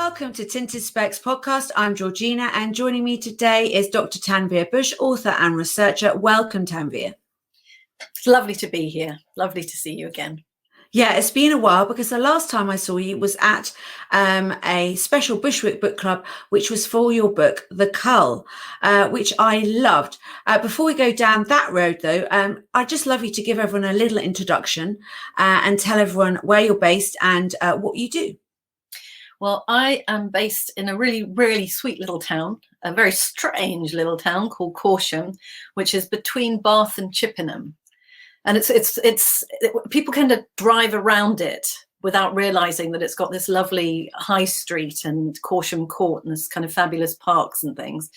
Welcome to Tinted Specs Podcast. I'm Georgina, and joining me today is Dr Tanvir Bush, author and researcher. Welcome, Tanvir. It's lovely to be here. Lovely to see you again. Yeah, it's been a while because the last time I saw you was at a special Bushwick book club, which was for your book, The Cull, which I loved. Before we go down that road, though, I'd just love you to give everyone a little introduction and tell everyone where you're based and what you do. Well, I am based in a really, really sweet little town, a very strange little town called Corsham, which is between Bath and Chippenham. And it's people kind of drive around it without realizing that it's got this lovely high street and Corsham Court and this kind of fabulous parks and things.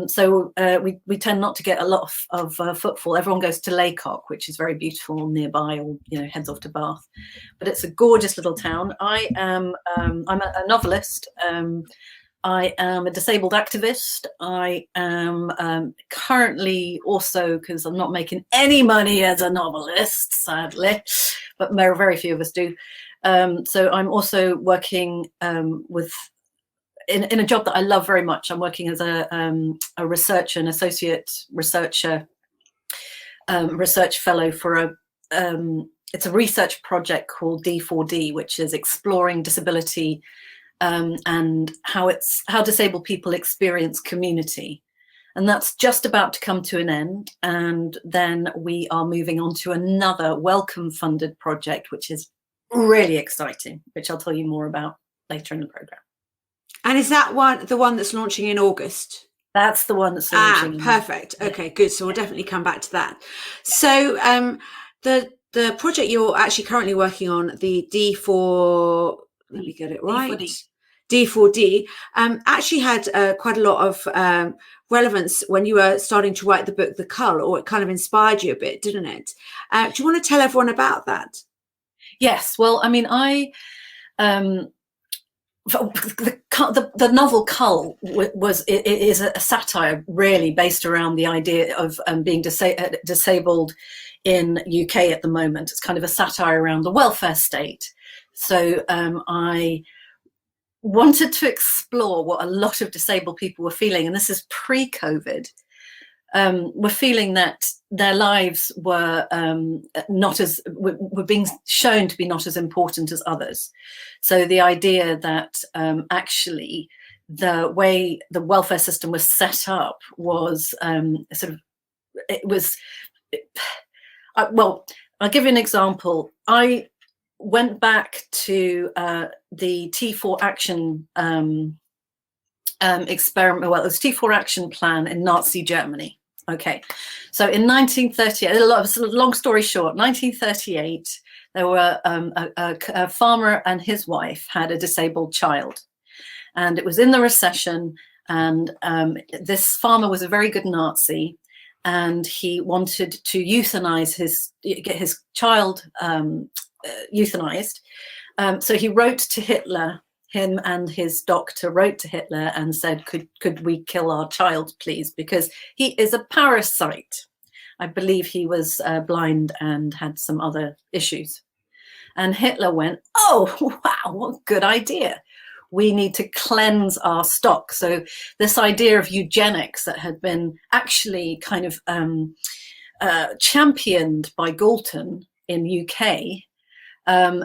So we tend not to get a lot of footfall. Everyone goes to Laycock, which is very beautiful nearby, or heads off to Bath. But it's a gorgeous little town. I'm a novelist. I am a disabled activist. I am currently also, because I'm not making any money as a novelist, sadly, but very few of us do. So I'm also working in a job that I love very much. I'm working as a researcher, an associate researcher, research fellow for it's a research project called D4D, which is exploring disability and how disabled people experience community. And that's just about to come to an end. And then we are moving on to another Wellcome funded project, which is really exciting, which I'll tell you more about later in the program. And is that the one that's launching in August? That's the one that's launching. Perfect. Okay, good. So we'll definitely come back to that. So the project you're actually currently working on, the D4, let me get it right. D4D actually had quite a lot of relevance when you were starting to write the book, The Cull, or it kind of inspired you a bit, didn't it? Do you want to tell everyone about that? Yes. Well, I mean, the novel Cull is a satire really based around the idea of being disabled in UK at the moment. It's kind of a satire around the welfare state. So I wanted to explore what a lot of disabled people were feeling, and this is pre-COVID. Were feeling that their lives were were being shown to be not as important as others. So the idea that actually the way the welfare system was set up was well, I'll give you an example. I went back to the T4 Action experiment. Well, it was T4 Action plan in Nazi Germany. Okay, so in 1938, long story short, 1938, there were a farmer and his wife had a disabled child, and it was in the recession. And this farmer was a very good Nazi, and he wanted to get his child euthanized. So he wrote to Hitler. Him and his doctor wrote to Hitler and said, could we kill our child, please? Because he is a parasite. I believe he was blind and had some other issues. And Hitler went, oh, wow, what a good idea. We need to cleanse our stock. So this idea of eugenics that had been actually kind of championed by Galton in UK, and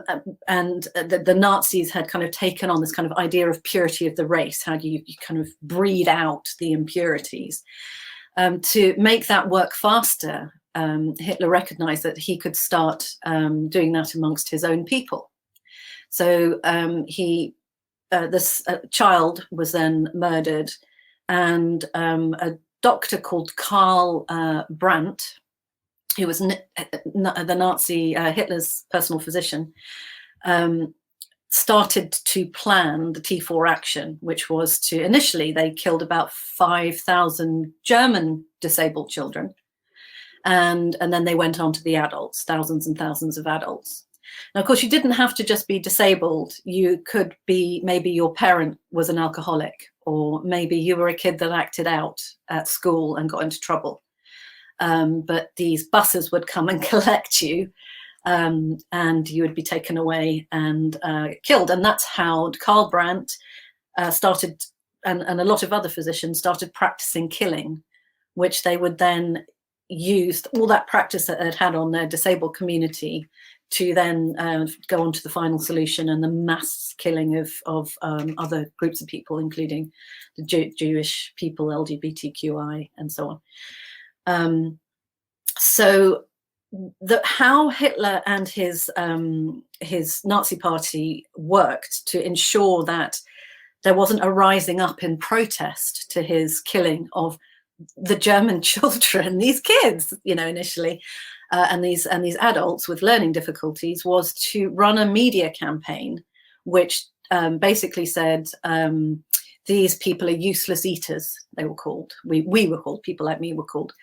the Nazis had kind of taken on this kind of idea of purity of the race. How do you kind of breed out the impurities? To make that work faster, Hitler recognized that he could start doing that amongst his own people. So this child was then murdered, and a doctor called Karl Brandt, who was the Nazi, Hitler's personal physician, started to plan the T4 action, which was to, initially they killed about 5,000 German disabled children. And then they went on to the adults, thousands and thousands of adults. Now, of course, you didn't have to just be disabled. You could be, maybe your parent was an alcoholic, or maybe you were a kid that acted out at school and got into trouble. But these buses would come and collect you and you would be taken away and killed. And that's how Karl Brandt started, and a lot of other physicians started practicing killing, which they would then use all that practice that they'd had on their disabled community to then go on to the final solution and the mass killing of other groups of people, including the Jewish people, LGBTQI, and so on. So how Hitler and his Nazi party worked to ensure that there wasn't a rising up in protest to his killing of the German children, these kids, initially, and these adults with learning difficulties, was to run a media campaign which basically said, these people are useless eaters, they were called. We were called, people like me were called.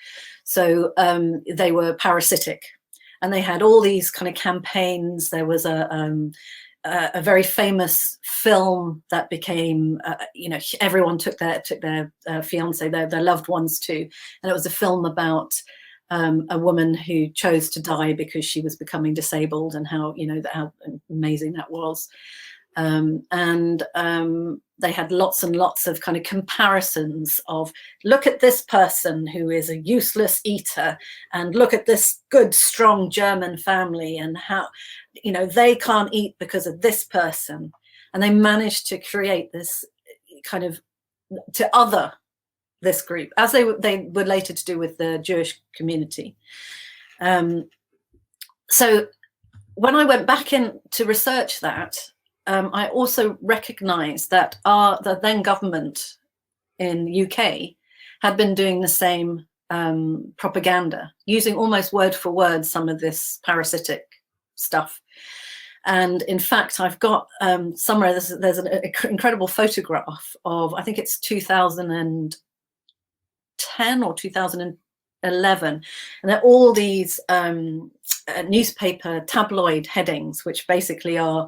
So they were parasitic. And they had all these kind of campaigns. There was a very famous film that became, everyone took their fiance, their loved ones to. And it was a film about a woman who chose to die because she was becoming disabled, and how amazing that was. They had lots and lots of kind of comparisons of, look at this person who is a useless eater, and look at this good, strong German family, and how, they can't eat because of this person. And they managed to create this kind of, to other this group, as they were later to do with the Jewish community. So when I went back in to research that, I also recognised that the then government in UK had been doing the same propaganda, using almost word for word some of this parasitic stuff. And in fact, I've got somewhere, there's an incredible photograph of, I think it's 2010 or 2011, and they're all these newspaper tabloid headings, which basically are,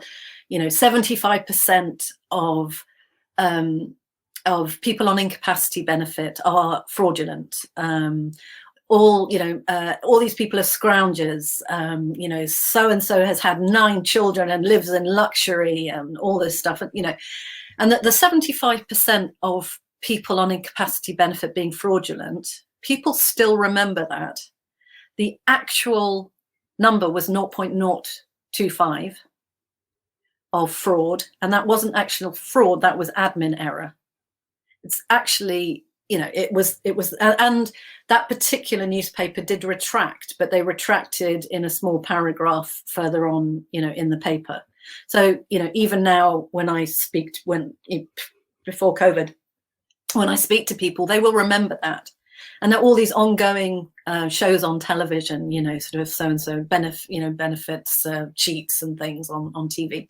75% of people on incapacity benefit are fraudulent. All these people are scroungers. So-and-so has had 9 children and lives in luxury, and all this stuff. And that the 75% of people on incapacity benefit being fraudulent, people still remember that. The actual number was 0.025 of fraud, and that wasn't actual fraud, that was admin error. It's actually, it was, and that particular newspaper did retract, but they retracted in a small paragraph further on, in the paper. So, even now, when I speak, before COVID, when I speak to people, they will remember that. And there are all these ongoing shows on television, sort of so-and-so benefits, cheats and things on TV.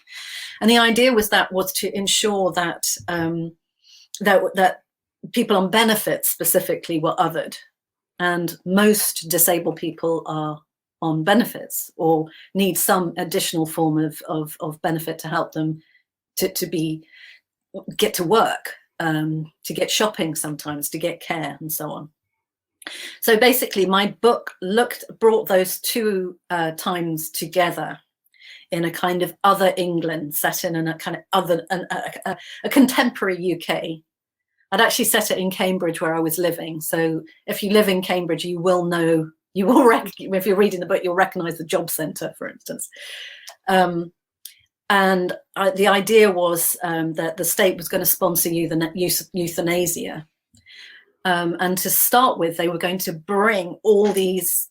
And the idea was to ensure that that people on benefits specifically were othered. And most disabled people are on benefits or need some additional form of benefit to help them to get to work, to get shopping sometimes, to get care and so on. So basically, my book brought those two times together in a kind of other England, set in a kind of other, a contemporary UK. I'd actually set it in Cambridge, where I was living. So if you live in Cambridge, you will know, if you're reading the book, you'll recognise the job centre, for instance. And the idea was that the state was going to sponsor euthanasia. And to start with, they were going to bring all these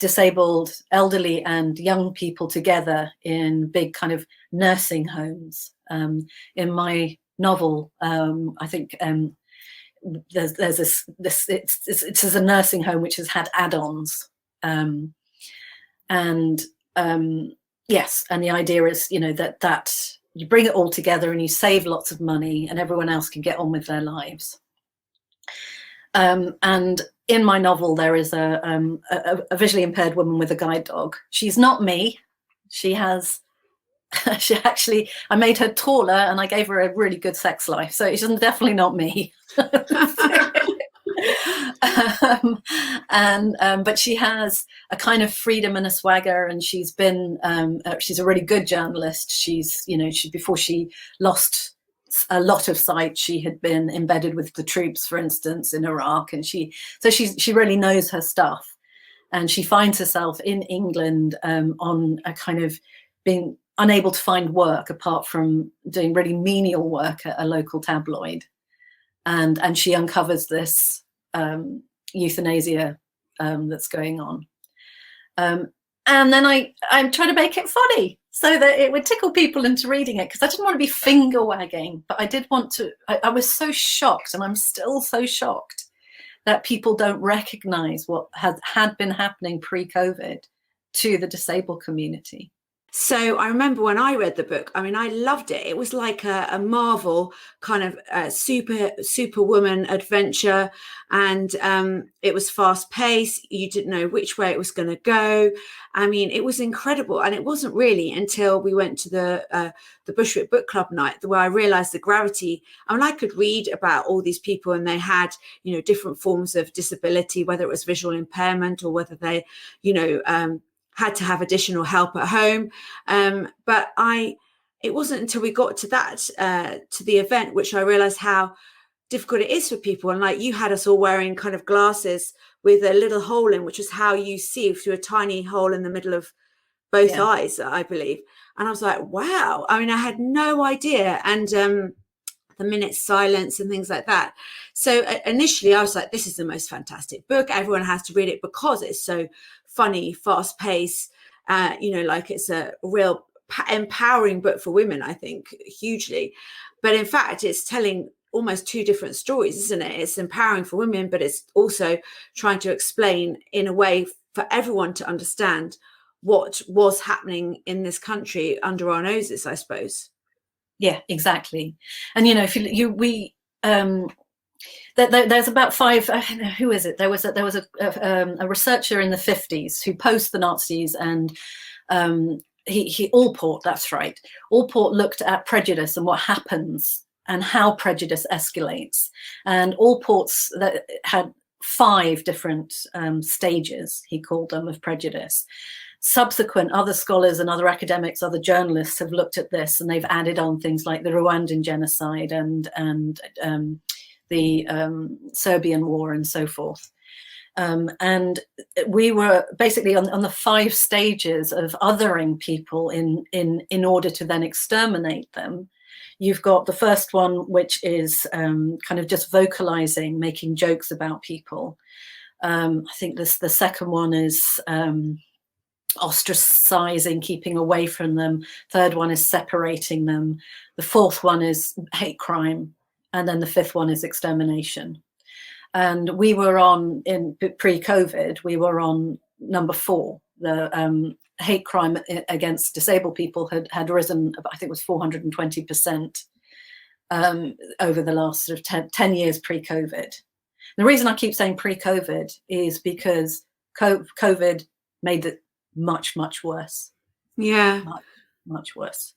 disabled, elderly and young people together in big kind of nursing homes. In my novel, I think there's it's a nursing home which has had add-ons. Yes, and the idea is, that you bring it all together and you save lots of money and everyone else can get on with their lives. And in my novel, there is a visually impaired woman with a guide dog. She's not me. I made her taller and I gave her a really good sex life. So she's definitely not me. But she has a kind of freedom and a swagger, and she's a really good journalist. Before she lost a lot of sight, she had been embedded with the troops, for instance, in Iraq, and she really knows her stuff. And she finds herself in England on a kind of being unable to find work apart from doing really menial work at a local tabloid. And she uncovers this euthanasia that's going on. And then I try to make it funny so that it would tickle people into reading it, because I didn't want to be finger wagging, but I did want to. I was so shocked, and I'm still so shocked that people don't recognize what had been happening pre-COVID to the disabled community. So I remember when I read the book, I mean, I loved it. It was like a Marvel kind of superwoman adventure, and it was fast paced. You didn't know which way it was going to go. I mean, it was incredible. And it wasn't really until we went to the Bushwick Book Club night where I realized the gravity. I mean, I could read about all these people, and they had, different forms of disability, whether it was visual impairment or whether they, had to have additional help at home. But it wasn't until we got to the event, which I realized how difficult it is for people. And like, you had us all wearing kind of glasses with a little hole in, which is how you see through a tiny hole in the middle of both eyes, I believe. And I was like, wow. I mean, I had no idea. And the minute silence and things like that. So initially I was like, this is the most fantastic book. Everyone has to read it because it's so funny, fast paced, like it's a real empowering book for women, I think, hugely. But in fact, it's telling almost two different stories, isn't it? It's empowering for women, but it's also trying to explain in a way for everyone to understand what was happening in this country under our noses, I suppose. Yeah, exactly. And there's about five. I don't know, who is it? There was a researcher in the 50s who posed the Nazis, and he Allport. That's right. Allport looked at prejudice and what happens and how prejudice escalates. And Allport's that had 5 different stages, he called them, of prejudice. Subsequent other scholars and other academics, other journalists have looked at this, and they've added on things like the Rwandan genocide and the Serbian war and so forth. And we were basically on the 5 stages of othering people in order to then exterminate them. You've got the first one, which is kind of just vocalizing, making jokes about people. I think the second one is ostracizing, keeping away from them. Third one is separating them. The fourth one is hate crime. And then the 5th one is extermination. And we were in pre-COVID, we were on number 4. The hate crime against disabled people had risen, I think it was 420% over the last sort of 10 years pre-COVID. The reason I keep saying pre-COVID is because COVID made it much, much worse. Yeah. Much, much worse.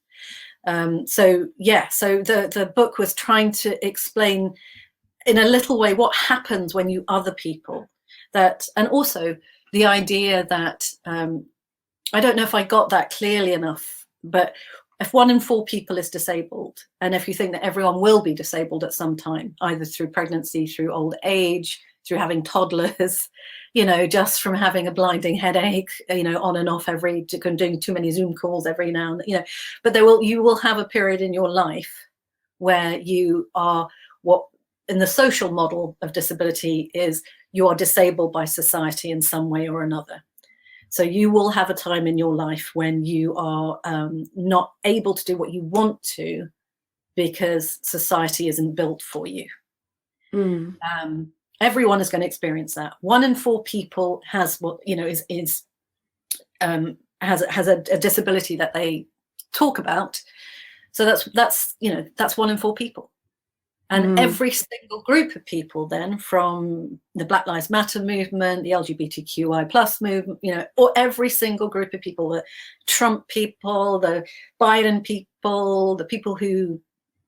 So the book was trying to explain in a little way what happens when you other people, and also the idea that I don't know if I got that clearly enough, but if 1 in 4 people is disabled, and if you think that everyone will be disabled at some time, either through pregnancy, through old age, through having toddlers, just from having a blinding headache, on and off doing too many Zoom calls every now and then, but you will have a period in your life where you are what in the social model of disability is you are disabled by society in some way or another. So you will have a time in your life when you are not able to do what you want to because society isn't built for you. Everyone is going to experience that. 1 in 4 people has what has a disability that they talk about. So that's 1 in 4 people, and every single group of people, then, from the Black Lives Matter movement, the LGBTQI plus movement, or every single group of people, the Trump people, the Biden people, the people who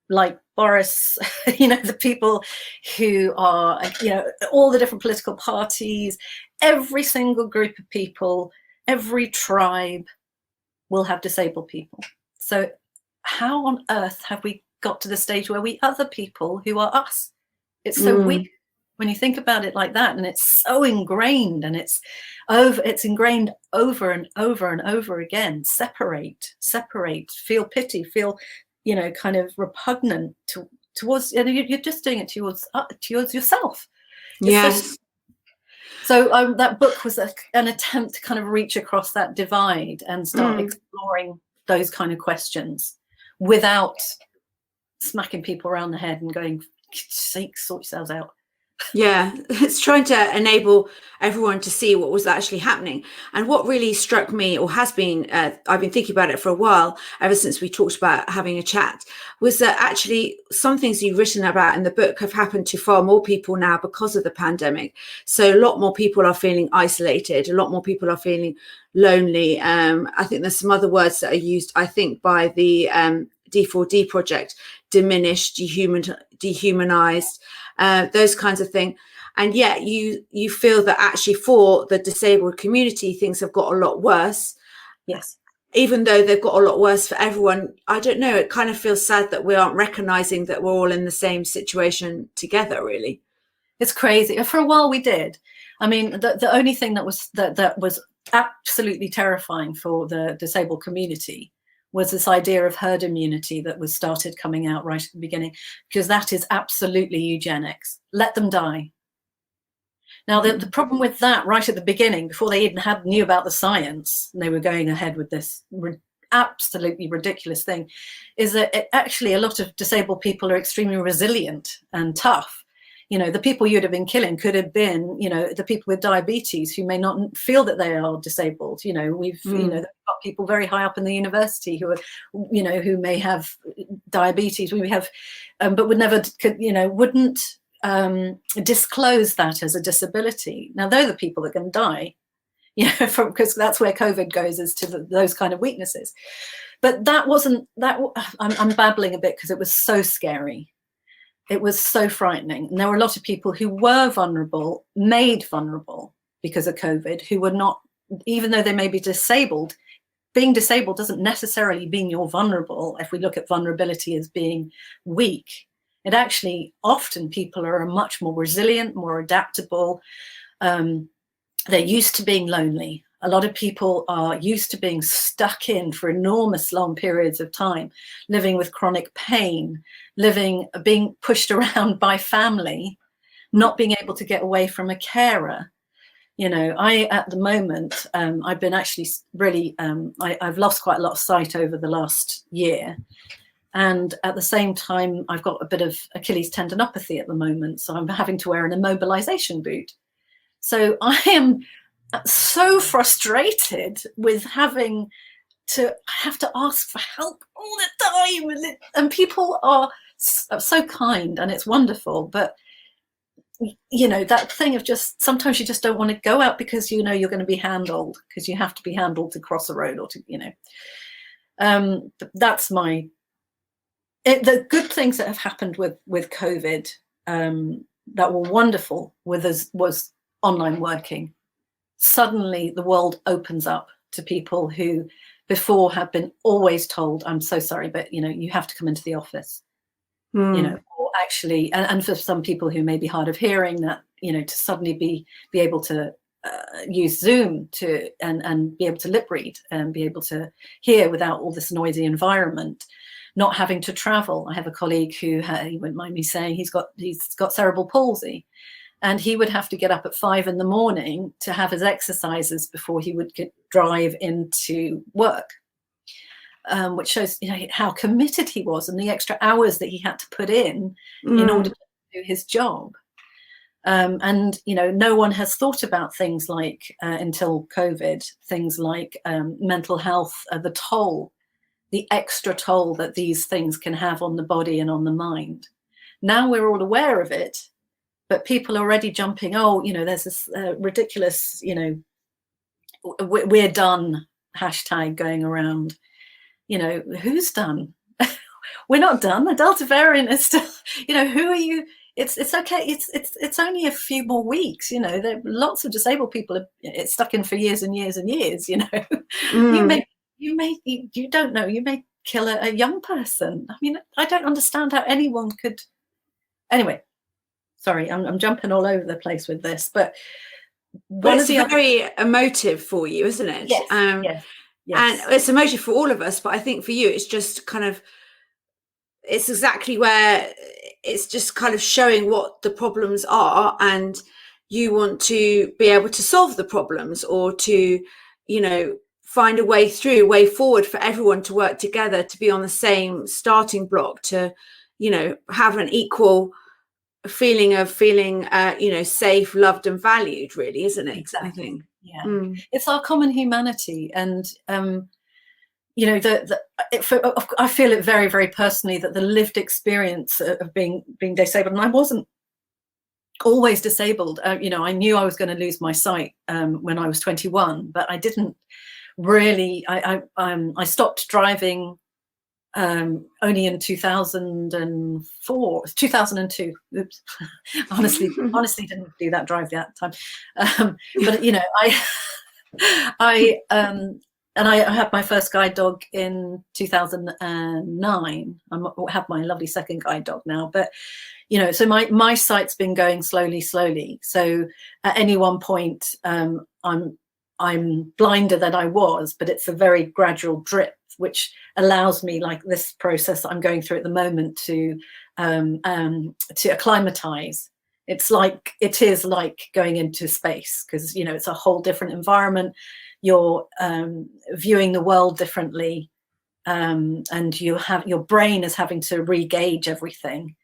like Boris, the people who are, all the different political parties, every single group of people, every tribe will have disabled people. So how on earth have we got to the stage where we other people who are us? It's so weird when you think about it like that, and it's so ingrained, and it's ingrained over and over and over again. Separate, feel pity, feel, kind of repugnant towards, you're just doing it towards yourself. Yes. So that book was an attempt to kind of reach across that divide and start exploring those kind of questions without smacking people around the head and going, sake, sort yourselves out. Yeah, it's trying to enable everyone to see what was actually happening. And what really struck me, or has been, I've been thinking about it for a while, ever since we talked about having a chat, was that actually some things you've written about in the book have happened to far more people now because of the pandemic. So a lot more people are feeling isolated. A lot more people are feeling lonely. I think there's some other words that are used, I think, by the D4D project: diminished, dehumanized, those kinds of things. And yet you feel that actually for the disabled community, things have got a lot worse. Yes. Even though they've got a lot worse for everyone, I don't know, it kind of feels sad that we aren't recognizing that we're all in the same situation together, really. It's crazy. For a while we did. I mean, the only thing that was absolutely terrifying for the disabled community was this idea of herd immunity that was started coming out right at the beginning, because that is absolutely eugenics. Let them die. Now, the problem with that right at the beginning, before they even knew about the science, and they were going ahead with this absolutely ridiculous thing, is that actually a lot of disabled people are extremely resilient and tough. The people you'd have been killing could have been, the people with diabetes who may not feel that they are disabled. We've got people very high up in the university who are, who may have diabetes. We have, but would never, wouldn't disclose that as a disability. Now, they're the people that are going to die, because that's where COVID goes, is to those kind of weaknesses. But that wasn't that. I'm babbling a bit because it was so scary. It was so frightening. And there were a lot of people who were vulnerable, made vulnerable because of COVID, who were not, even though they may be disabled, being disabled doesn't necessarily mean you're vulnerable. If we look at vulnerability as being weak, it actually, often people are much more resilient, more adaptable. They're used to being lonely. A lot of people are used to being stuck in for enormous long periods of time, living with chronic pain, being pushed around by family, not being able to get away from a carer. At the moment, I've been actually really, I've lost quite a lot of sight over the last year. And at the same time, I've got a bit of Achilles tendinopathy at the moment. So I'm having to wear an immobilization boot. So I am so frustrated with having to ask for help all the time, and people are so kind, and it's wonderful, but that thing of just sometimes you just don't want to go out because you're going to be handled, because you have to be handled to cross a road or to that's the good things that have happened with COVID that were wonderful with us was online working. Suddenly the world opens up to people who before have been always told, I'm so sorry, but you have to come into the office. Or actually, and for some people who may be hard of hearing, that to suddenly be able to use Zoom and be able to lip read and be able to hear without all this noisy environment, not having to travel. I have a colleague who he wouldn't mind me saying he's got cerebral palsy. And he would have to get up at 5 a.m. to have his exercises before he would drive into work, which shows how committed he was and the extra hours that he had to put in order to do his job. And no one has thought about things like until COVID, things like mental health, the extra toll that these things can have on the body and on the mind. Now we're all aware of it. But people are already jumping, there's this ridiculous, we're done hashtag going around. Who's done? we're not done. The Delta variant is still, who are you? It's okay. It's only a few more weeks. There are lots of disabled people it's stuck in for years and years and years. You don't know. You may kill a young person. I mean, I don't understand how anyone could. Anyway, sorry, I'm jumping all over the place with this, but it's very emotive for you, isn't it? Yes. And it's emotive for all of us, but I think for you, it's just kind of, it's exactly where it's just kind of showing what the problems are, and you want to be able to solve the problems, or to, find a way forward for everyone to work together, to be on the same starting block, to, have an equal feeling of safe, loved and valued, really, isn't it? Exactly. I think. Yeah. It's our common humanity. And, I feel it very, very personally that the lived experience of being disabled, and I wasn't always disabled. I knew I was going to lose my sight when I was 21, but I didn't really. I stopped driving only in 2002. Oops. honestly didn't do that drive that time. But I had my first guide dog in 2009. I have my lovely second guide dog now, but so my sight's been going slowly. So at any one point, I'm blinder than I was, but it's a very gradual drip, which allows me, like this process that I'm going through at the moment, to acclimatize. It is like going into space, because it's a whole different environment. You're viewing the world differently, and your brain is having to re-gauge everything,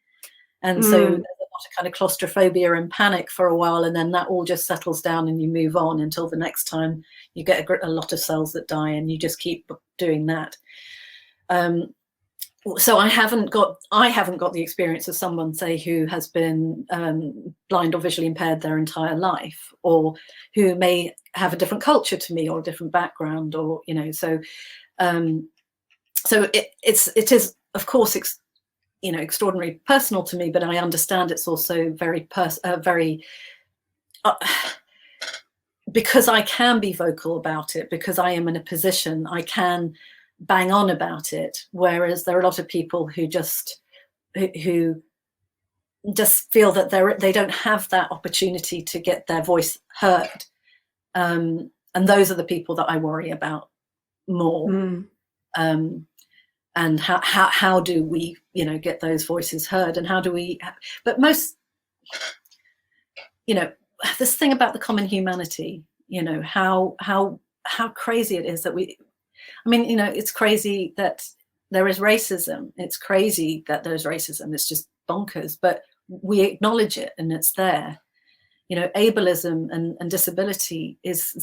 and so there's a lot of kind of claustrophobia and panic for a while, and then that all just settles down and you move on until the next time you get a lot of cells that die, and you just keep doing that. So I haven't got the experience of someone, say, who has been blind or visually impaired their entire life, or who may have a different culture to me or a different background, or so it is of course extraordinarily personal to me, but I understand it's also very because I can be vocal about it, because I am in a position I can bang on about it, whereas there are a lot of people who just feel that they don't have that opportunity to get their voice heard, and those are the people that I worry about more. And how do we get those voices heard, and how do we? But most, this thing about the common humanity, how crazy it is that it's crazy that there is racism. It's crazy that there's racism. It's just bonkers, but we acknowledge it and it's there. Ableism and disability has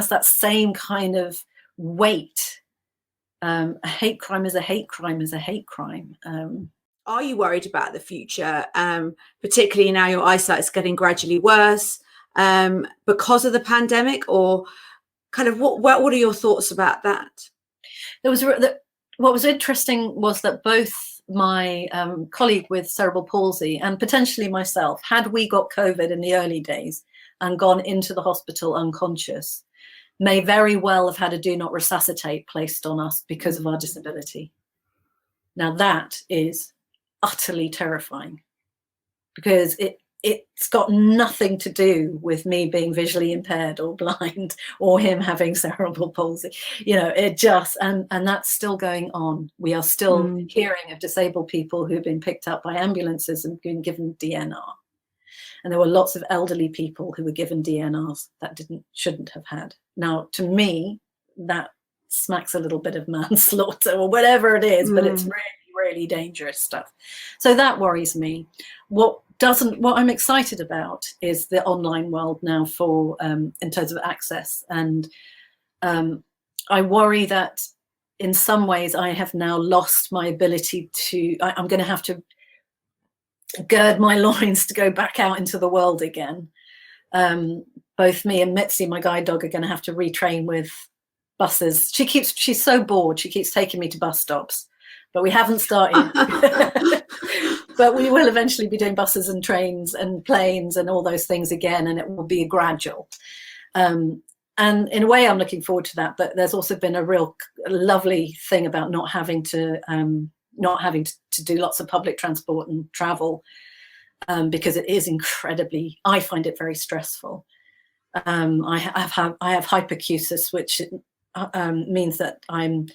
that same kind of weight. A hate crime is a hate crime is a hate crime. Are you worried about the future, particularly now your eyesight's getting gradually worse because of the pandemic, or kind of what are your thoughts about that? What was interesting was that both my colleague with cerebral palsy and potentially myself, had we got COVID in the early days and gone into the hospital unconscious, may very well have had a do not resuscitate placed on us because of our disability. Now that is utterly terrifying, because it's got nothing to do with me being visually impaired or blind or him having cerebral palsy. It just, and that's still going on. We are still hearing of disabled people who've been picked up by ambulances and been given DNR. And there were lots of elderly people who were given DNRs that shouldn't have had. Now, to me, that smacks a little bit of manslaughter or whatever it is, but it's really, really dangerous stuff. So that worries me. What I'm excited about is the online world now for in terms of access. And I worry that in some ways I have now lost my ability to, I'm going to have to gird my loins to go back out into the world again. Both me and Mitzie, my guide dog, are going to have to retrain with buses. She's so bored. She keeps taking me to bus stops, but we haven't started. But we will eventually be doing buses and trains and planes and all those things again, and it will be gradual. And in a way, I'm looking forward to that. But there's also been a real lovely thing about not having to do lots of public transport and travel, because it is incredibly. I find it very stressful. I have hyperacusis, which means that I'm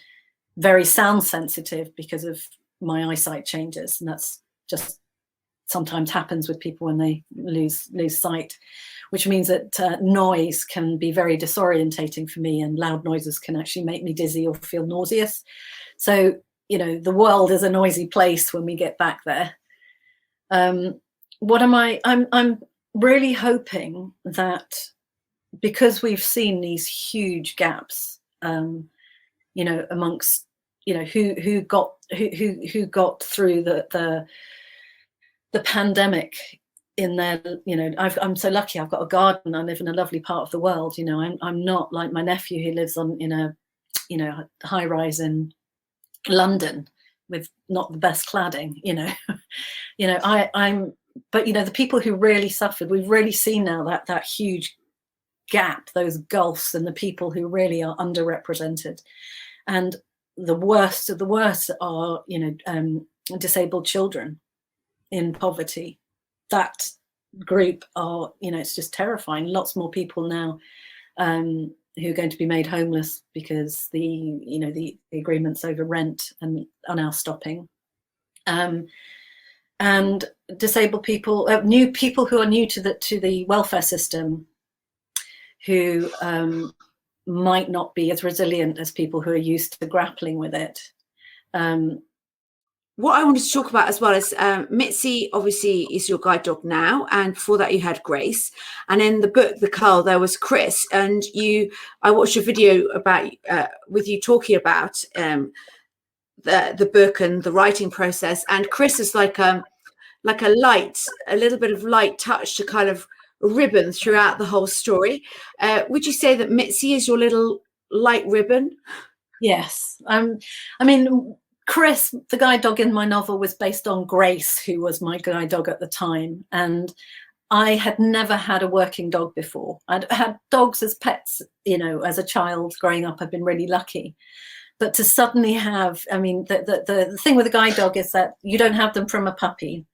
very sound sensitive because of my eyesight changes, and that's just sometimes happens with people when they lose sight, which means that noise can be very disorientating for me, and loud noises can actually make me dizzy or feel nauseous. So, the world is a noisy place when we get back there. I'm really hoping that, because we've seen these huge gaps, amongst, who got through the pandemic in their, I'm so lucky. I've got a garden. I live in a lovely part of the world. I'm not like my nephew who lives in a high rise in London with not the best cladding. But the people who really suffered, we've really seen now that huge gap, those gulfs, and the people who really are underrepresented. And the worst of the worst are, disabled children in poverty. That group are, it's just terrifying. Lots more people now who are going to be made homeless because the agreements over rent and are now stopping. And disabled people, new people who are new to the welfare system, who might not be as resilient as people who are used to grappling with it. What I wanted to talk about as well is Mitzie obviously is your guide dog now, and before that you had Grace, and in the book The Cull there was Chris, and I watched a video about with you talking about the book and the writing process, and Chris is like a little bit of light touch to kind of ribbon throughout the whole story. Would you say that Mitzie is your little light ribbon? Yes. I mean, Chris, the guide dog in my novel, was based on Grace, who was my guide dog at the time. And I had never had a working dog before. I'd had dogs as pets, as a child growing up. I've been really lucky. But to suddenly have, the thing with a guide dog is that you don't have them from a puppy.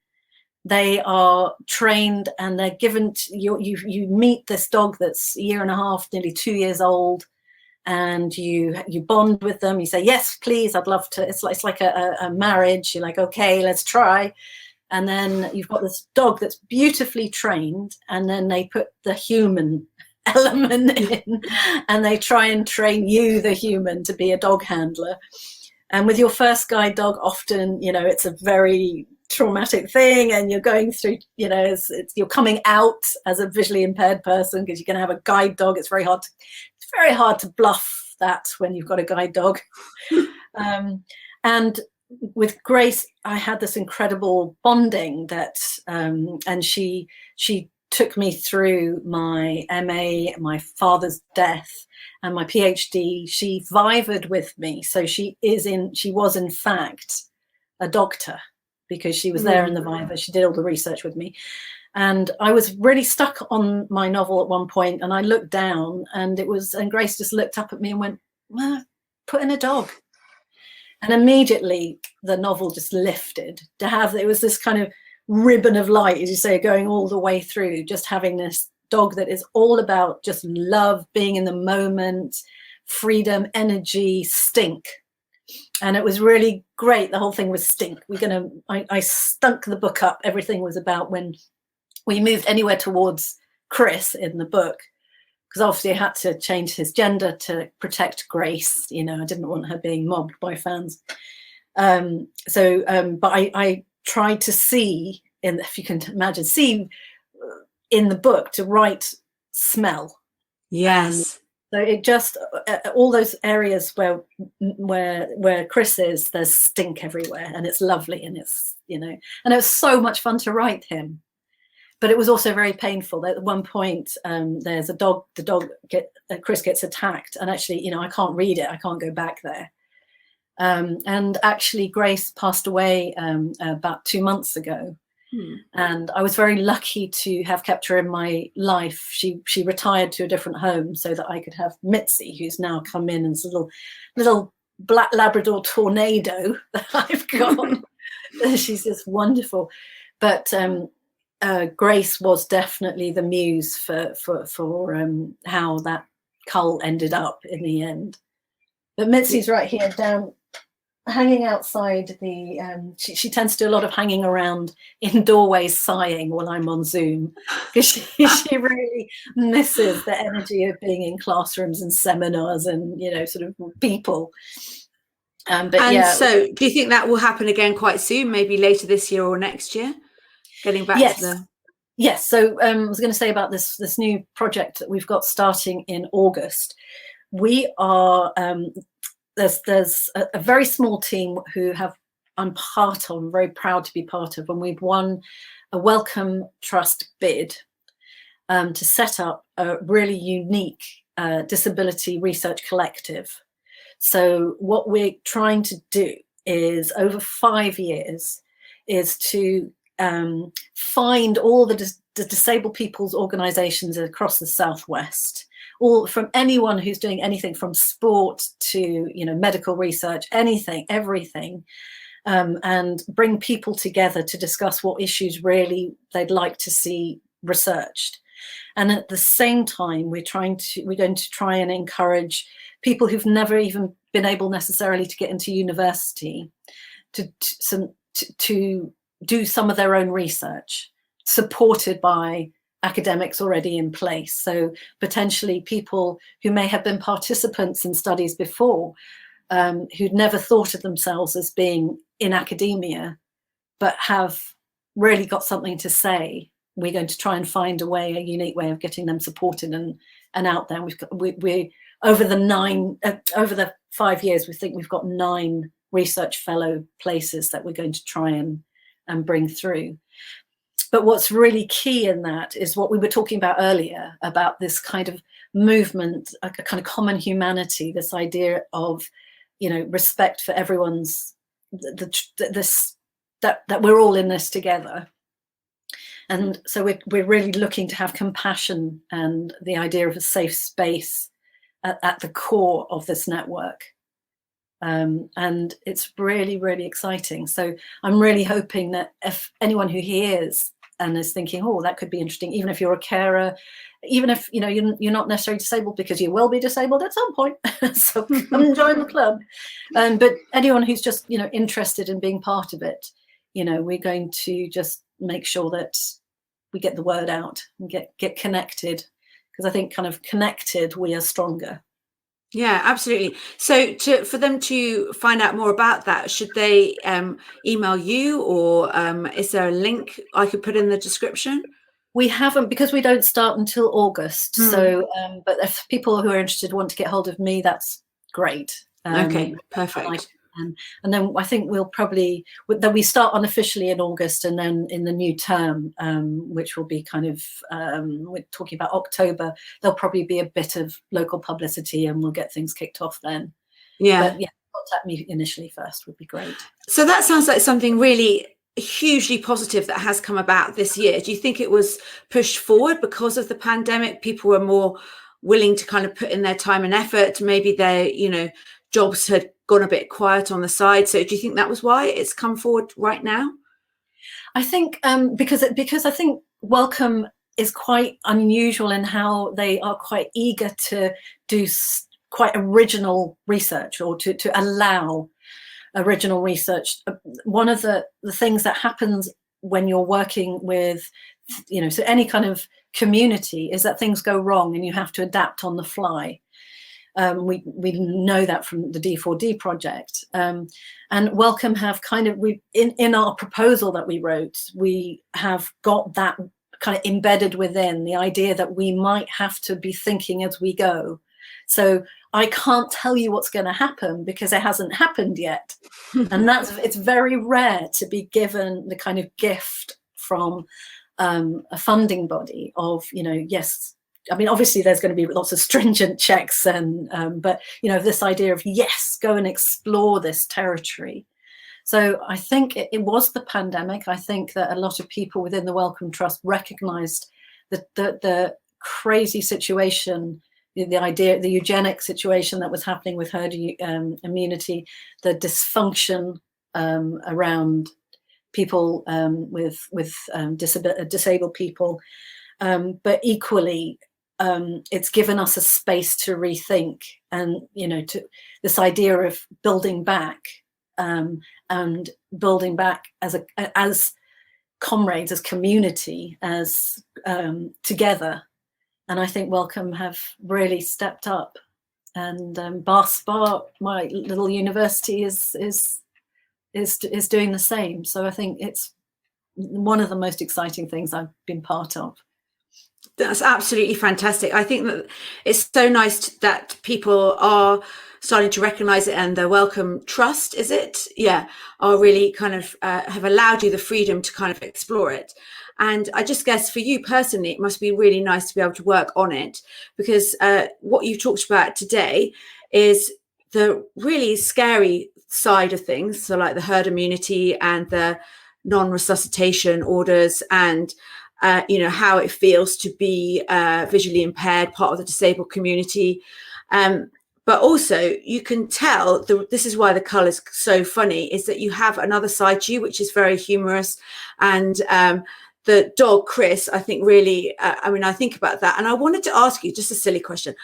They are trained and they're given to you meet this dog that's a year and a half, nearly 2 years old, and you bond with them. You say, yes, please, I'd love to. It's like a marriage. You're like, okay, let's try. And then you've got this dog that's beautifully trained, and then they put the human element in, and they try and train you, the human, to be a dog handler. And with your first guide dog, often, it's a very traumatic thing, and you're going through, you're coming out as a visually impaired person because you're going to have a guide dog. It's very hard to bluff that when you've got a guide dog. And with Grace, I had this incredible bonding that, and she took me through my MA, my father's death, and my PhD. She vivared with me, so she was in fact a doctor, because she was there in the Viva. She did all the research with me. And I was really stuck on my novel at one point, and I looked down, and Grace just looked up at me and went, well, put in a dog. And immediately the novel just lifted it was this kind of ribbon of light, as you say, going all the way through, just having this dog that is all about just love, being in the moment, freedom, energy, stink. And it was really great. The whole thing was stink. I stunk the book up. Everything was about when we moved anywhere towards Chris in the book, because obviously I had to change his gender to protect Grace. I didn't want her being mobbed by fans. But I tried to see, if you can imagine, in the book, to write smell. Yes. So it just all those areas where Chris is, there's stink everywhere, and it's lovely, and it's and it was so much fun to write him, but it was also very painful. At one point, there's a dog. The dog Chris gets attacked, and actually, I can't read it. I can't go back there. And actually Grace passed away about 2 months ago. And I was very lucky to have kept her in my life. She retired to a different home so that I could have Mitzie, who's now come in as a little black Labrador tornado that I've got. She's just wonderful. But Grace was definitely the muse for how that cull ended up in the end. But Mitzie's right here down, hanging outside the, she tends to do a lot of hanging around in doorways sighing while I'm on Zoom, because she really misses the energy of being in classrooms and seminars and, sort of people. So do you think that will happen again quite soon, maybe later this year or next year? Getting back to the... Yes, so I was going to say about this new project that we've got starting in August. We are... There's a very small team who I'm part of, I'm very proud to be part of, and we've won a Wellcome Trust bid to set up a really unique disability research collective. So what we're trying to do is, over 5 years, is to find all the disabled people's organisations across the Southwest, all from anyone who's doing anything from sport to medical research, anything, everything, and bring people together to discuss what issues really they'd like to see researched. And at the same time, we're going to try and encourage people who've never even been able necessarily to get into university to do some of their own research, supported by academics already in place. So potentially people who may have been participants in studies before, who'd never thought of themselves as being in academia, but have really got something to say. We're going to try and find a unique way of getting them supported and out there. We over the 5 years, we think we've got 9 research fellow places that we're going to try and bring through. But what's really key in that is what we were talking about earlier, about this kind of movement, a kind of common humanity, this idea of, respect for everyone's, that we're all in this together. And so we're really looking to have compassion and the idea of a safe space at the core of this network. And it's really, really exciting. So I'm really hoping that if anyone who hears and is thinking, oh, that could be interesting, even if you're a carer, even if you're not necessarily disabled, because you will be disabled at some point, so come and join the club. But anyone who's just interested in being part of it, we're going to just make sure that we get the word out and get connected, because I think kind of connected we are stronger. Yeah, absolutely. So for them to find out more about that, should they email you, or is there a link I could put in the description? We haven't, because we don't start until August. So, but if people who are interested want to get hold of me, that's great. Okay, perfect. And then I think we start unofficially in August, and then in the new term, which will be kind of, we're talking about October, there'll probably be a bit of local publicity and we'll get things kicked off then. Yeah. But yeah, contact me initially first would be great. So that sounds like something really hugely positive that has come about this year. Do you think it was pushed forward because of the pandemic? People were more willing to kind of put in their time and effort. Maybe their, jobs had gone a bit quiet on the side. So do you think that was why it's come forward right now? I think because I think Wellcome is quite unusual in how they are quite eager to do quite original research, or to allow original research. One of the things that happens when you're working with, so any kind of community, is that things go wrong and you have to adapt on the fly. We know that from the D4D project, and Wellcome have kind of, in our proposal that we wrote, we have got that kind of embedded within the idea that we might have to be thinking as we go. So I can't tell you what's going to happen because it hasn't happened yet, and it's very rare to be given the kind of gift from a funding body of, yes, I mean, obviously there's going to be lots of stringent checks, and but this idea of, yes, go and explore this territory. So I think it was the pandemic. I think that a lot of people within the Wellcome Trust recognised the crazy situation, the eugenic situation that was happening with herd immunity, the dysfunction around people with disabled people, but equally it's given us a space to rethink, and to this idea of building back, and building back as comrades, as community, as together. And I think Wellcome have really stepped up, and Bar, my little university, is doing the same. So I think it's one of the most exciting things I've been part of. That's absolutely fantastic. I think that it's so nice that people are starting to recognise it, and the Wellcome Trust, is it? Yeah, are really kind of have allowed you the freedom to kind of explore it. And I just guess for you personally, it must be really nice to be able to work on it, because what you've talked about today is the really scary side of things. So like the herd immunity and the non-resuscitation orders, and how it feels to be visually impaired, part of the disabled community. But also you can tell, this is why the Cull is so funny, is that you have another side to you, which is very humorous. And the dog, Chris, I think really, I think about that. And I wanted to ask you just a silly question.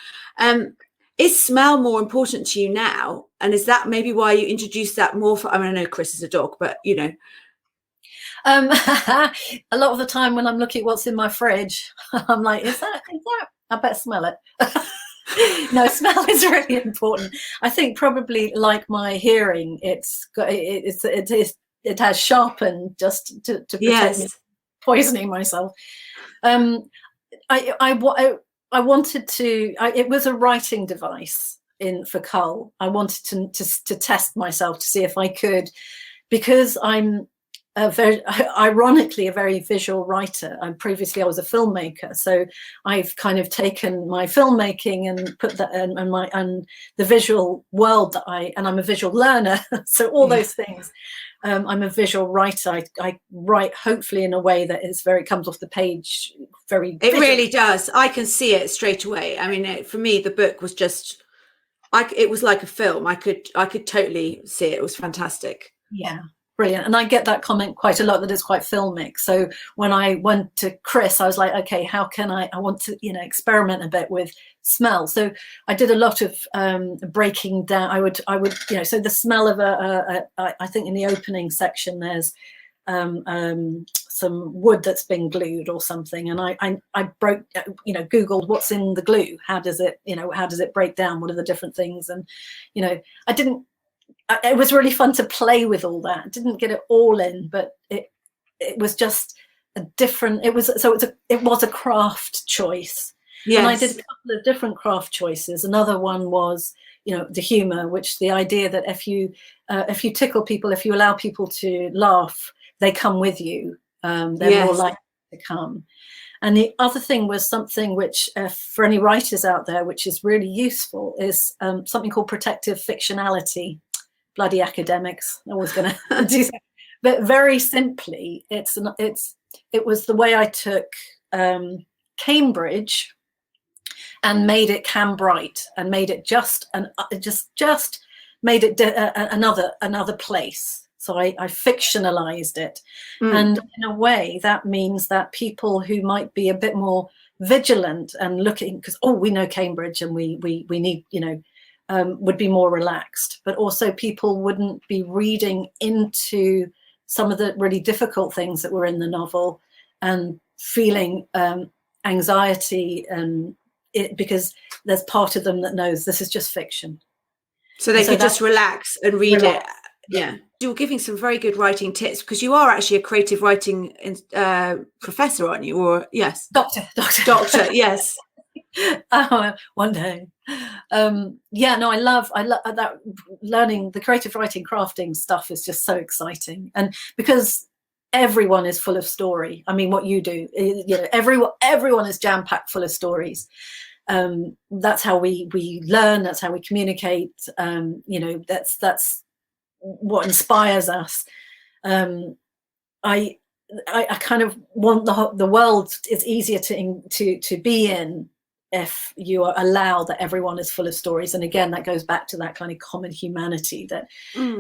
Is smell more important to you now? And is that maybe why you introduced that more I know Chris is a dog, but a lot of the time when I'm looking at what's in my fridge, I'm like, is that? I better smell it. No, smell is really important. I think probably like my hearing, it has sharpened just to prevent me poisoning myself. I wanted to. It was a writing device for Cull. I wanted to test myself to see if I could, because I'm ironically a very visual writer. Previously I was a filmmaker, so I've kind of taken my filmmaking and put that and the visual world that I'm a visual learner. So all those things. I'm a visual writer. I write hopefully in a way that is comes off the page very. It really does. I can see it straight away. I mean, for me, the book was just, it was like a film. I could totally see it. It was fantastic. Yeah. Brilliant. And I get that comment quite a lot, that it's quite filmic. So when I went to Chris, I was like, okay, how can I want to, experiment a bit with smell. So I did a lot of breaking down. I would, so the smell of I think in the opening section, there's some wood that's been glued or something. And I broke, Googled what's in the glue. How does it break down? What are the different things? And, it was really fun to play with all that. Didn't get it all in, but it was just a different. It was a craft choice. Yes. And I did a couple of different craft choices. Another one was, the humor, which the idea that if you tickle people, if you allow people to laugh, they come with you. They're more likely to come. And the other thing was something which, for any writers out there, which is really useful, is something called protective fictionality. Bloody academics, always going to do that. But very simply, it was the way I took Cambridge and made it Cambright, and made it just made it another place. So I fictionalized it, and in a way that means that people who might be a bit more vigilant and looking, because we know Cambridge and we need would be more relaxed, but also people wouldn't be reading into some of the really difficult things that were in the novel and feeling anxiety, and because there's part of them that knows this is just fiction. So they could just relax and read it. Yeah. You're giving some very good writing tips, because you are actually a creative writing professor, aren't you? Or yes. Doctor, yes. One day. I love that. Learning the creative writing crafting stuff is just so exciting, and because everyone is full of story. I mean, what you do, you know, everyone is jam-packed full of stories. That's how we learn. That's how we communicate. You know, that's what inspires us. I kind of want the world is easier to be in if you allow that everyone is full of stories. And again, that goes back to that kind of common humanity, that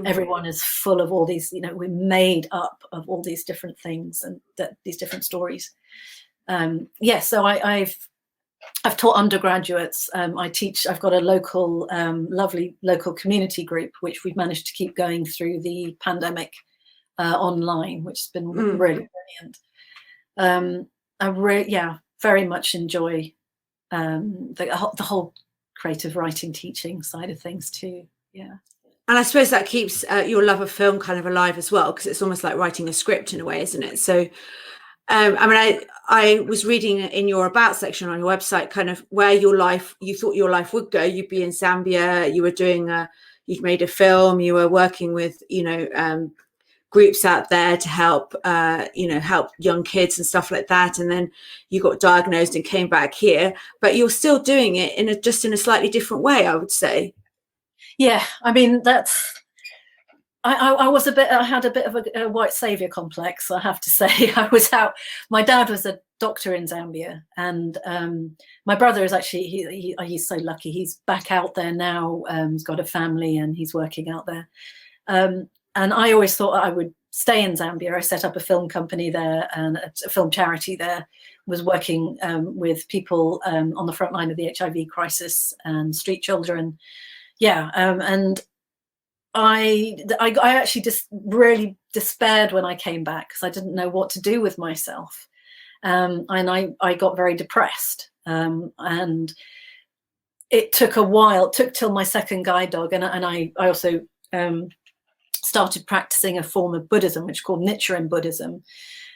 everyone is full of all these, you know, we're made up of all these different things and these different stories. So I've taught undergraduates. I've got a local, lovely local community group, which we've managed to keep going through the pandemic online, which has been really brilliant. I very much enjoy the whole creative writing teaching side of things too. Yeah. And I suppose that keeps your love of film kind of alive as well, because it's almost like writing a script in a way, isn't it? So I mean, I was reading in your about section on your website kind of where you thought your life would go. You'd be in Zambia, you were you'd made a film, you were working with, you know, groups out there to help, help young kids and stuff like that. And then you got diagnosed and came back here, but you're still doing it in a slightly different way, I would say. Yeah, I mean, I had a bit of a white savior complex, I have to say. I was out. My dad was a doctor in Zambia, and my brother is actually he's so lucky. He's back out there now. He's got a family and he's working out there. And I always thought I would stay in Zambia. I set up a film company there and a film charity there. Was working with people on the front line of the HIV crisis and street children. Yeah, and I actually just really despaired when I came back because I didn't know what to do with myself, and I got very depressed. And it took a while. It took till my second guide dog, and I also started practicing a form of Buddhism, which is called Nichiren Buddhism,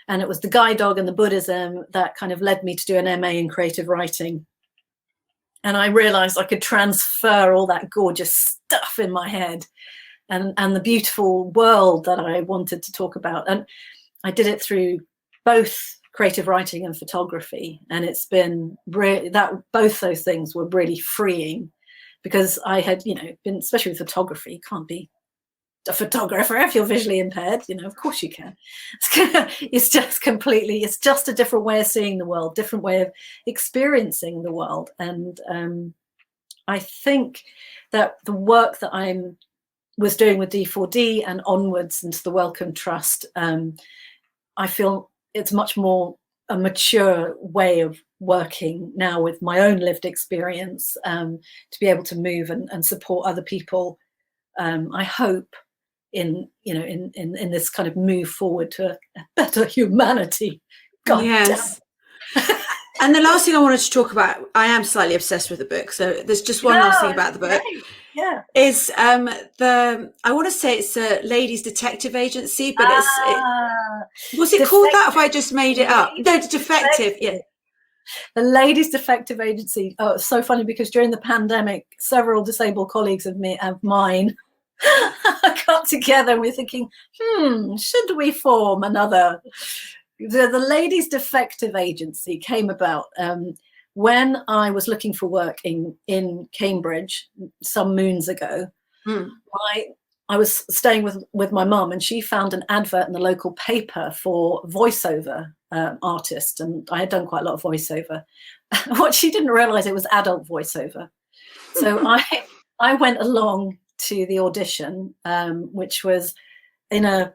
and it was the guide dog and the Buddhism that kind of led me to do an MA in creative writing. And I realized I could transfer all that gorgeous stuff in my head and the beautiful world that I wanted to talk about. And I did it through both creative writing and photography. And it's been really both those things were really freeing, because I had, you know, been, especially with photography, you can't be a photographer if you're visually impaired, you know, of course you can. It's just a different way of seeing the world, different way of experiencing the world. And I think that the work that I was doing with D4D and onwards into the Wellcome Trust, I feel it's much more a mature way of working now with my own lived experience, to be able to move and support other people. I hope in this kind of move forward to a better humanity. God yes. And the last thing I wanted to talk about, I am slightly obsessed with the book, so there's just one last thing about the book. Yeah, is I want to say it's a ladies detective agency, but was it called that? If I just made it up? No, defective. Yeah. The Ladies Defective Agency. Oh, it's so funny because during the pandemic, several disabled colleagues of mine got together and we're thinking, should we form another? The Ladies Defective Agency came about when I was looking for work in Cambridge some moons ago. I was staying with my mum, and she found an advert in the local paper for voiceover artist, and I had done quite a lot of voiceover. What she didn't realize, it was adult voiceover. So I went along to the audition, which was in a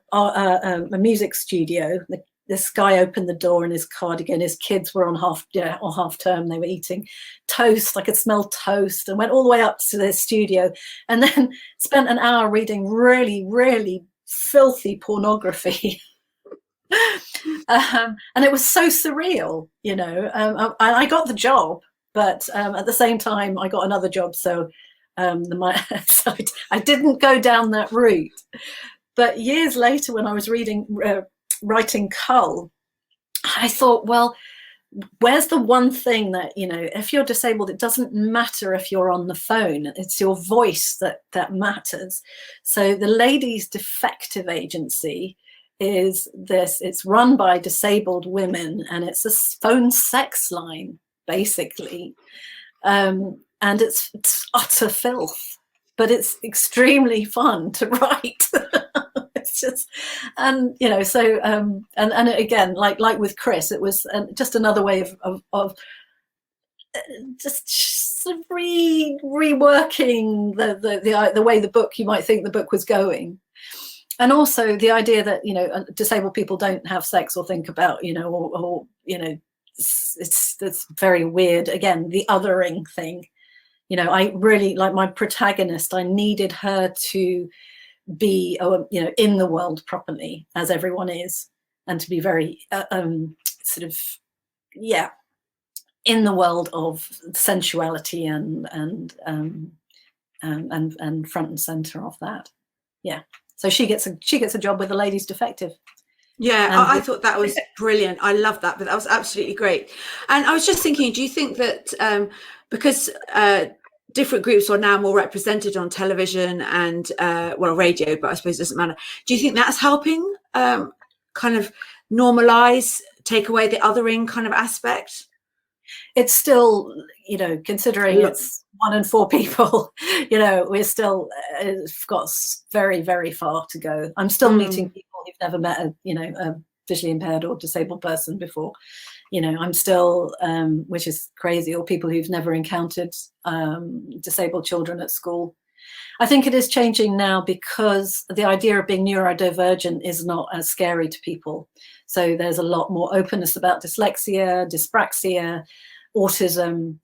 music studio. This guy opened the door in his cardigan. His kids were on half term. They were eating toast. I could smell toast, and went all the way up to the studio, and then spent an hour reading really, really filthy pornography. And it was so surreal, you know. I got the job, but at the same time, I got another job. So I didn't go down that route. But years later, when I was writing Cull, I thought, well, where's the one thing that, you know, if you're disabled, it doesn't matter if you're on the phone, it's your voice that matters. So the Ladies Defective Agency is this. It's run by disabled women, and it's a phone sex line, basically. And it's utter filth, but it's extremely fun to write. It's just, and you know, so and again, like with Chris, it was just another way of just sort of reworking the way the book, you might think the book was going. And also the idea that, you know, disabled people don't have sex or think about, you know, or you know, it's very weird. Again, the othering thing. You know, I really, like my protagonist, I needed her to be, you know, in the world properly, as everyone is, and to be very sort of, yeah, in the world of sensuality and front and center of that. Yeah. So she gets a job with a ladies' defective. Yeah, I thought that was brilliant. I love that, but that was absolutely great. And I was just thinking, do you think that because different groups are now more represented on television and well, radio, but I suppose it doesn't matter. Do you think that's helping kind of normalize, take away the othering kind of aspect? It's still, you know, considering it's 1 in 4 people, you know, we're still got very, very far to go. I'm still meeting people who've never met a, you know, a visually impaired or disabled person before. You know, I'm still, which is crazy, or people who've never encountered disabled children at school. I think it is changing now because the idea of being neurodivergent is not as scary to people. So there's a lot more openness about dyslexia, dyspraxia, autism,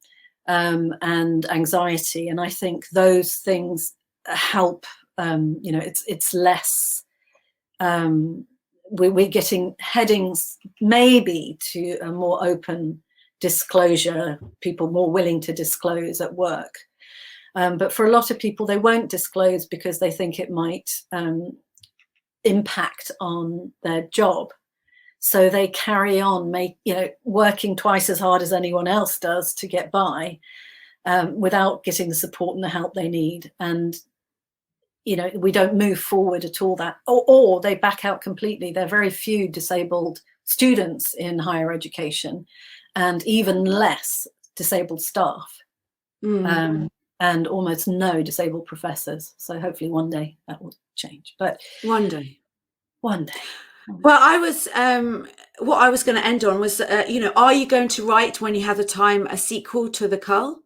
and anxiety. And I think those things help, you know, it's less, we're getting headings maybe to a more open disclosure, people more willing to disclose at work. But for a lot of people, they won't disclose because they think it might impact on their job. So they carry on, working twice as hard as anyone else does to get by without getting the support and the help they need. And, you know, we don't move forward at all that, or they back out completely. There are very few disabled students in higher education and even less disabled staff. And almost no disabled professors. So hopefully one day that will change. But one day. Well, I was what I was going to end on was, you know, are you going to write when you have the time a sequel to the Cull,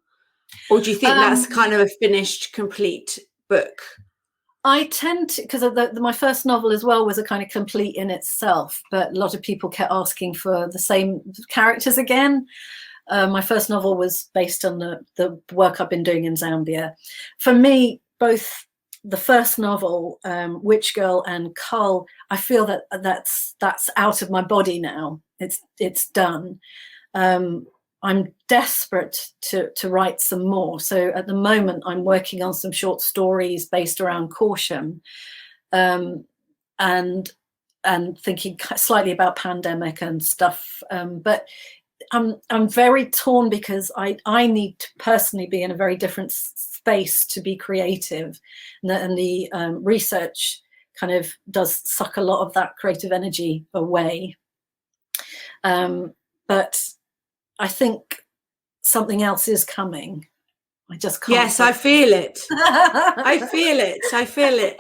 or do you think that's kind of a finished, complete book? I tend to, because my first novel as well was a kind of complete in itself, but a lot of people kept asking for the same characters again. My first novel was based on the work I've been doing in Zambia. For me, both the first novel, Witch Girl, and Cull, I feel that that's out of my body now. It's done. I'm desperate to write some more. So at the moment, I'm working on some short stories based around caution, and thinking slightly about pandemic and stuff. But I'm very torn because I need to personally be in a very different space to be creative, and the research kind of does suck a lot of that creative energy away. But I think something else is coming. I just can't. Yes, I feel it. I feel it.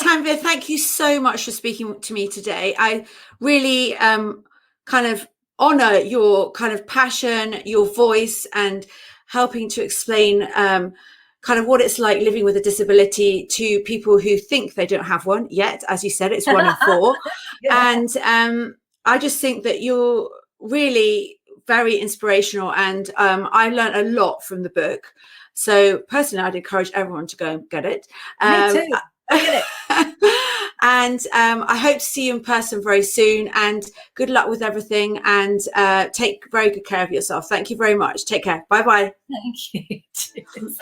Tanvir, thank you so much for speaking to me today. I really kind of honor your kind of passion, your voice, and helping to explain kind of what it's like living with a disability to people who think they don't have one yet. As you said, it's 1 in 4. Yeah. And I just think that you're really very inspirational, and I learned a lot from the book. So personally, I'd encourage everyone to go and get it. Me too. Get it. And I hope to see you in person very soon, and good luck with everything, and take very good care of yourself. Thank you very much. Take care. Bye-bye. Thank you. Cheers.